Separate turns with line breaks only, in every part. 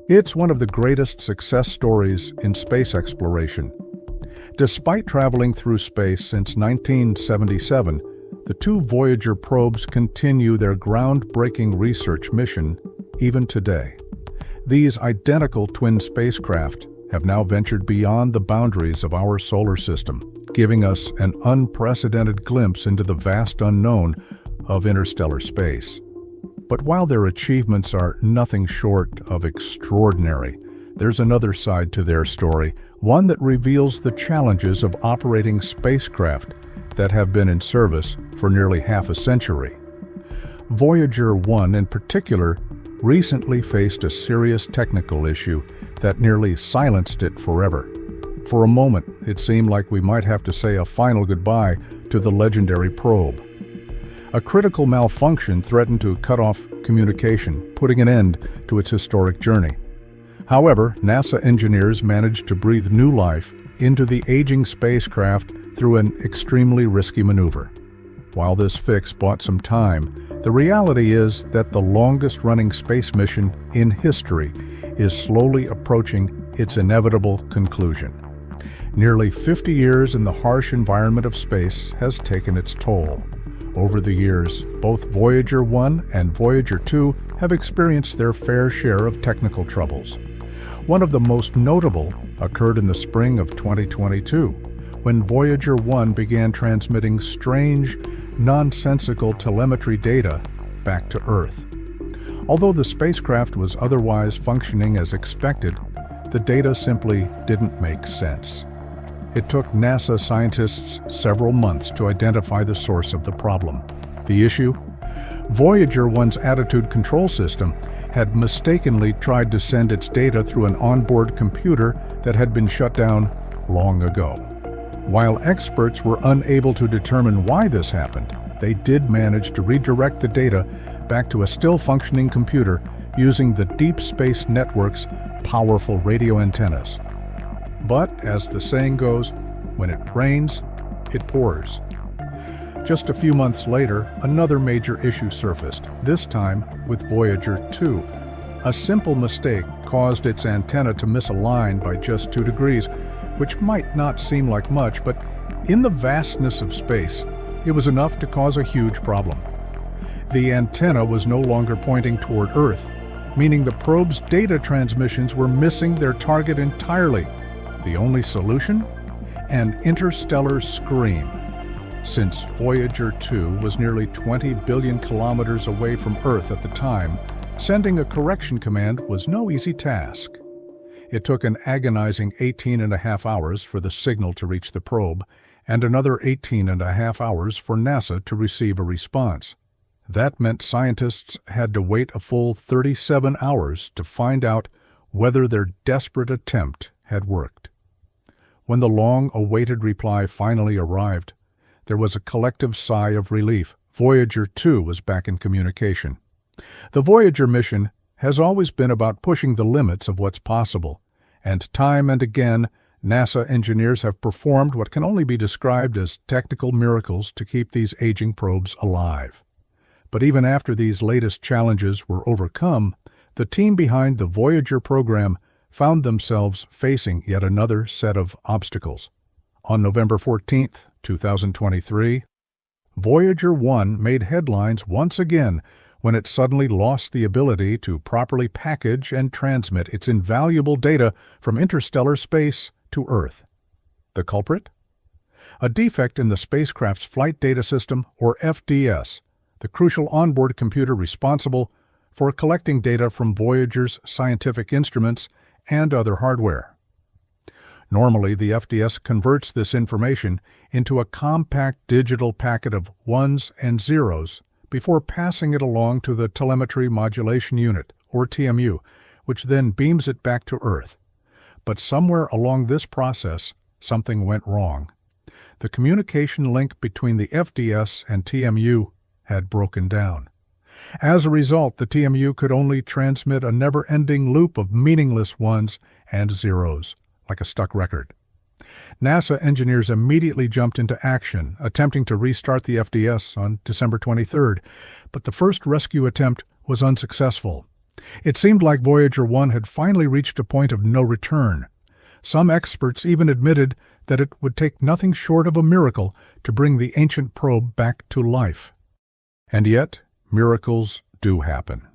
It's one of the greatest success stories in space exploration. Despite traveling through space since 1977, the two Voyager probes continue their groundbreaking research mission even today. These identical twin spacecraft have now ventured beyond the boundaries of our solar system, giving us an unprecedented glimpse into the vast unknown of interstellar space. But while their achievements are nothing short of extraordinary, there's another side to their story, one that reveals the challenges of operating spacecraft that have been in service for nearly half a century. Voyager 1 in particular recently faced a serious technical issue that nearly silenced it forever. For a moment, it seemed like we might have to say a final goodbye to the legendary probe. A critical malfunction threatened to cut off communication, putting an end to its historic journey. However, NASA engineers managed to breathe new life into the aging spacecraft through an extremely risky maneuver. While this fix bought some time, the reality is that the longest-running space mission in history is slowly approaching its inevitable conclusion. Nearly 50 years in the harsh environment of space has taken its toll. Over the years, both Voyager 1 and Voyager 2 have experienced their fair share of technical troubles. One of the most notable occurred in the spring of 2022, when Voyager 1 began transmitting strange, nonsensical telemetry data back to Earth. Although the spacecraft was otherwise functioning as expected, the data simply didn't make sense. It took NASA scientists several months to identify the source of the problem. The issue? Voyager 1's attitude control system had mistakenly tried to send its data through an onboard computer that had been shut down long ago. While experts were unable to determine why this happened, they did manage to redirect the data back to a still-functioning computer using the Deep Space Network's powerful radio antennas. But, as the saying goes, when it rains, it pours. Just a few months later, another major issue surfaced, this time with Voyager 2. A simple mistake caused its antenna to misalign by just 2 degrees, which might not seem like much, but in the vastness of space, it was enough to cause a huge problem. The antenna was no longer pointing toward Earth, meaning the probe's data transmissions were missing their target entirely. The only solution? An interstellar scream. Since Voyager 2 was nearly 20 billion kilometers away from Earth at the time, sending a correction command was no easy task. It took an agonizing 18.5 hours for the signal to reach the probe, and another 18.5 hours for NASA to receive a response. That meant scientists had to wait a full 37 hours to find out whether their desperate attempt had worked. When the long-awaited reply finally arrived, there was a collective sigh of relief. Voyager 2 was back in communication. The Voyager mission has always been about pushing the limits of what's possible, and time and again, NASA engineers have performed what can only be described as technical miracles to keep these aging probes alive. But even after these latest challenges were overcome, the team behind the Voyager program found themselves facing yet another set of obstacles. On November 14, 2023, Voyager 1 made headlines once again when it suddenly lost the ability to properly package and transmit its invaluable data from interstellar space to Earth. The culprit? A defect in the spacecraft's Flight Data System, or FDS, the crucial onboard computer responsible for collecting data from Voyager's scientific instruments and other hardware. Normally, the FDS converts this information into a compact digital packet of ones and zeros before passing it along to the Telemetry Modulation Unit, or TMU, which then beams it back to Earth. But somewhere along this process, something went wrong. The communication link between the FDS and TMU had broken down. As a result, the TMU could only transmit a never-ending loop of meaningless ones and zeros, like a stuck record. NASA engineers immediately jumped into action, attempting to restart the FDS on December 23rd, but the first rescue attempt was unsuccessful. It seemed like Voyager 1 had finally reached a point of no return. Some experts even admitted that it would take nothing short of a miracle to bring the ancient probe back to life. And yet, miracles do happen.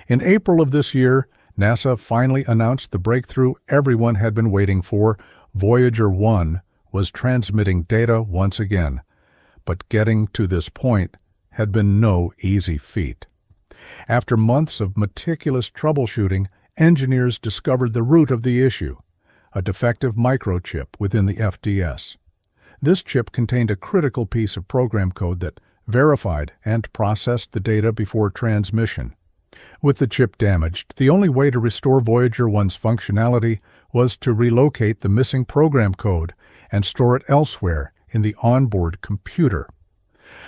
In April of this year, NASA finally announced the breakthrough everyone had been waiting for. Voyager 1 was transmitting data once again. But getting to this point had been no easy feat. After months of meticulous troubleshooting, engineers discovered the root of the issue, a defective microchip within the FDS. This chip contained a critical piece of program code that verified and processed the data before transmission. With the chip damaged, the only way to restore Voyager 1's functionality was to relocate the missing program code and store it elsewhere in the onboard computer.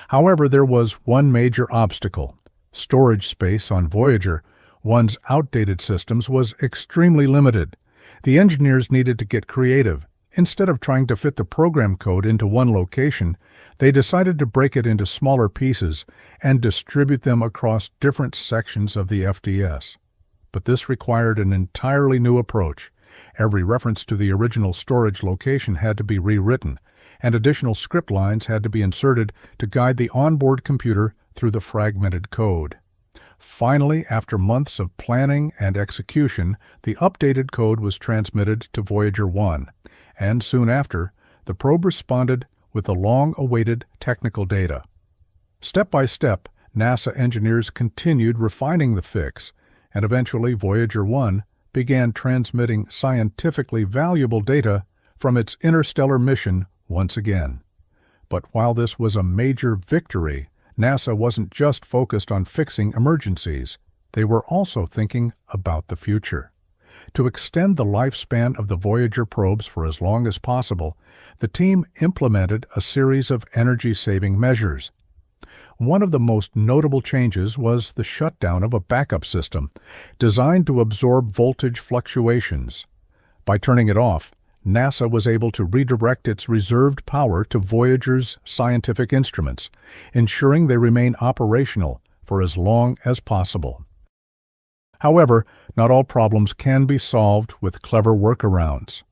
However, there was one major obstacle. Storage space on Voyager 1's outdated systems was extremely limited. The engineers needed to get creative. Instead of trying to fit the program code into one location, they decided to break it into smaller pieces and distribute them across different sections of the FDS. But this required an entirely new approach. Every reference to the original storage location had to be rewritten, and additional script lines had to be inserted to guide the onboard computer through the fragmented code. Finally, after months of planning and execution, the updated code was transmitted to Voyager 1, and soon after, the probe responded with the long-awaited technical data. Step by step, NASA engineers continued refining the fix, and eventually Voyager 1 began transmitting scientifically valuable data from its interstellar mission once again. But while this was a major victory, NASA wasn't just focused on fixing emergencies. They were also thinking about the future. To extend the lifespan of the Voyager probes for as long as possible, the team implemented a series of energy-saving measures. One of the most notable changes was the shutdown of a backup system designed to absorb voltage fluctuations. By turning it off, NASA was able to redirect its reserved power to Voyager's scientific instruments, ensuring they remain operational for as long as possible. However, not all problems can be solved with clever workarounds.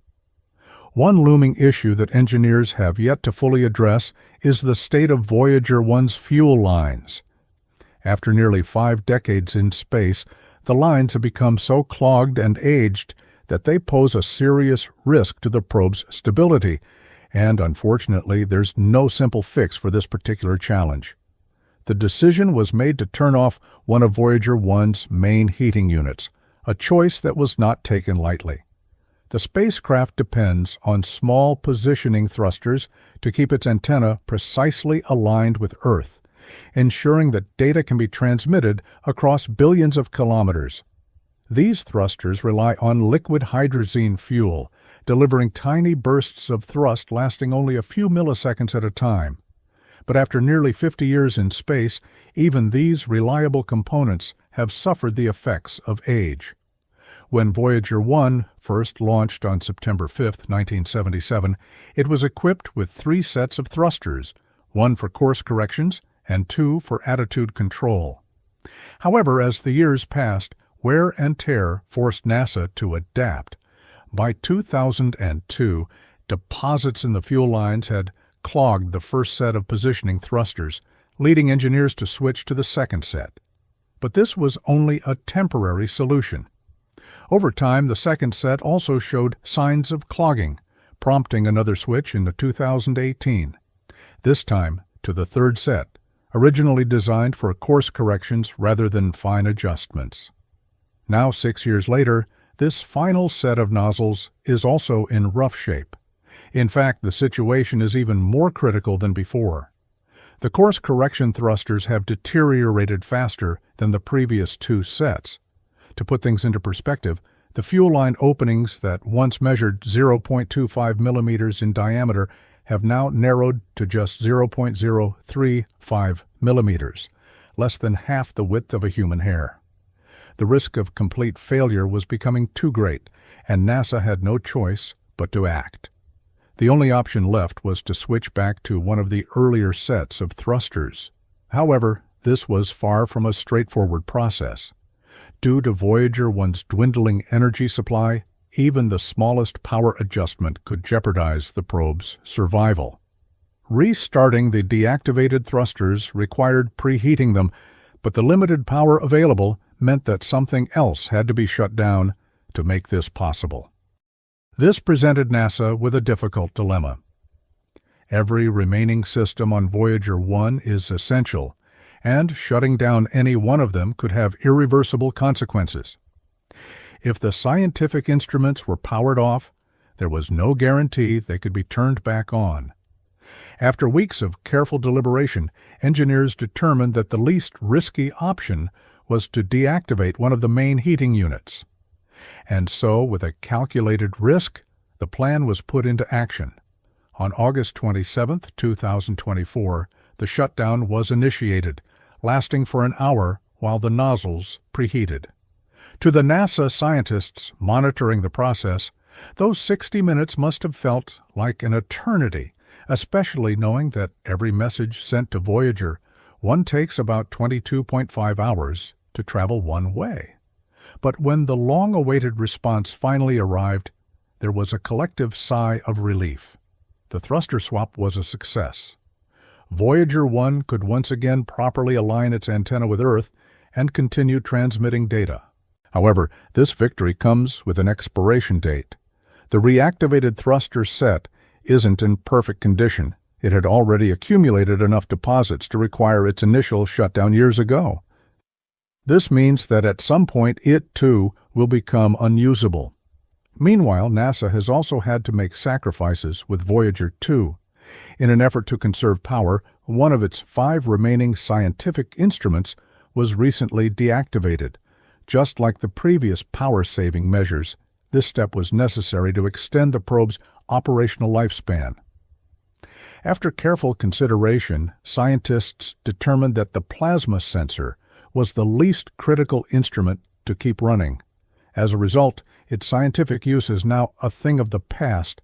One looming issue that engineers have yet to fully address is the state of Voyager 1's fuel lines. After nearly 5 decades in space, the lines have become so clogged and aged that they pose a serious risk to the probe's stability, and unfortunately, there's no simple fix for this particular challenge. The decision was made to turn off one of Voyager 1's main heating units, a choice that was not taken lightly. The spacecraft depends on small positioning thrusters to keep its antenna precisely aligned with Earth, ensuring that data can be transmitted across billions of kilometers. These thrusters rely on liquid hydrazine fuel, delivering tiny bursts of thrust lasting only a few milliseconds at a time. But after nearly 50 years in space, even these reliable components have suffered the effects of age. When Voyager 1 first launched on September 5, 1977, it was equipped with 3 sets of thrusters, 1 for course corrections and 2 for attitude control. However, as the years passed, wear and tear forced NASA to adapt. By 2002, deposits in the fuel lines had clogged the first set of positioning thrusters, leading engineers to switch to the second set. But this was only a temporary solution. Over time, the second set also showed signs of clogging, prompting another switch in 2018. This time to the third set, originally designed for course corrections rather than fine adjustments. Now, 6 years later, this final set of nozzles is also in rough shape. In fact, the situation is even more critical than before. The course correction thrusters have deteriorated faster than the previous 2 sets. To put things into perspective, the fuel line openings that once measured 0.25 millimeters in diameter have now narrowed to just 0.035 millimeters, less than half the width of a human hair. The risk of complete failure was becoming too great, and NASA had no choice but to act. The only option left was to switch back to one of the earlier sets of thrusters. However, this was far from a straightforward process. Due to Voyager 1's dwindling energy supply, even the smallest power adjustment could jeopardize the probe's survival. Restarting the deactivated thrusters required preheating them, but the limited power available meant that something else had to be shut down to make this possible. This presented NASA with a difficult dilemma. Every remaining system on Voyager 1 is essential, and shutting down any one of them could have irreversible consequences. If the scientific instruments were powered off, there was no guarantee they could be turned back on. After weeks of careful deliberation, engineers determined that the least risky option was to deactivate one of the main heating units. And so, with a calculated risk, the plan was put into action. On August 27, 2024, the shutdown was initiated, lasting for an hour while the nozzles preheated. To the NASA scientists monitoring the process, those 60 minutes must have felt like an eternity, especially knowing that every message sent to Voyager 1 takes about 22.5 hours to travel one way. But when the long-awaited response finally arrived, there was a collective sigh of relief. The thruster swap was a success. Voyager 1 could once again properly align its antenna with Earth and continue transmitting data. However, this victory comes with an expiration date. The reactivated thruster set isn't in perfect condition. It had already accumulated enough deposits to require its initial shutdown years ago. This means that at some point it, too, will become unusable. Meanwhile, NASA has also had to make sacrifices with Voyager 2. In an effort to conserve power, one of its 5 remaining scientific instruments was recently deactivated. Just like the previous power-saving measures, this step was necessary to extend the probe's operational lifespan. After careful consideration, scientists determined that the plasma sensor was the least critical instrument to keep running. As a result, its scientific use is now a thing of the past,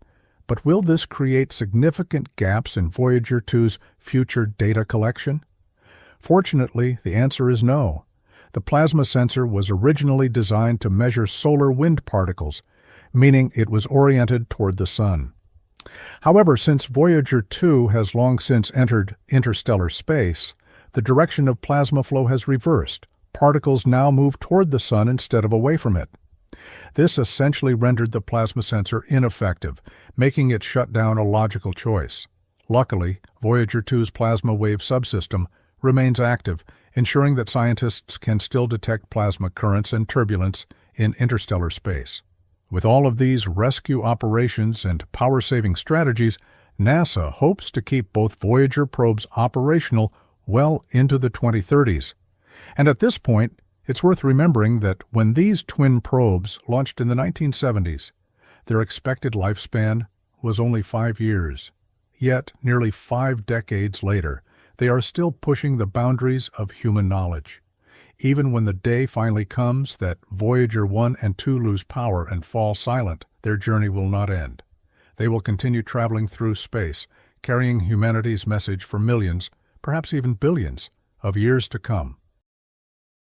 but will this create significant gaps in Voyager 2's future data collection? Fortunately, the answer is no. The plasma sensor was originally designed to measure solar wind particles, meaning it was oriented toward the Sun. However, since Voyager 2 has long since entered interstellar space, the direction of plasma flow has reversed. Particles now move toward the Sun instead of away from it. This essentially rendered the plasma sensor ineffective, making its shutdown a logical choice. Luckily, Voyager 2's plasma wave subsystem remains active, ensuring that scientists can still detect plasma currents and turbulence in interstellar space. With all of these rescue operations and power-saving strategies, NASA hopes to keep both Voyager probes operational well into the 2030s. And at this point, it's worth remembering that when these twin probes launched in the 1970s, their expected lifespan was only 5 years. Yet, nearly 5 decades later, they are still pushing the boundaries of human knowledge. Even when the day finally comes that Voyager 1 and 2 lose power and fall silent, their journey will not end. They will continue traveling through space, carrying humanity's message for millions, perhaps even billions, of years to come.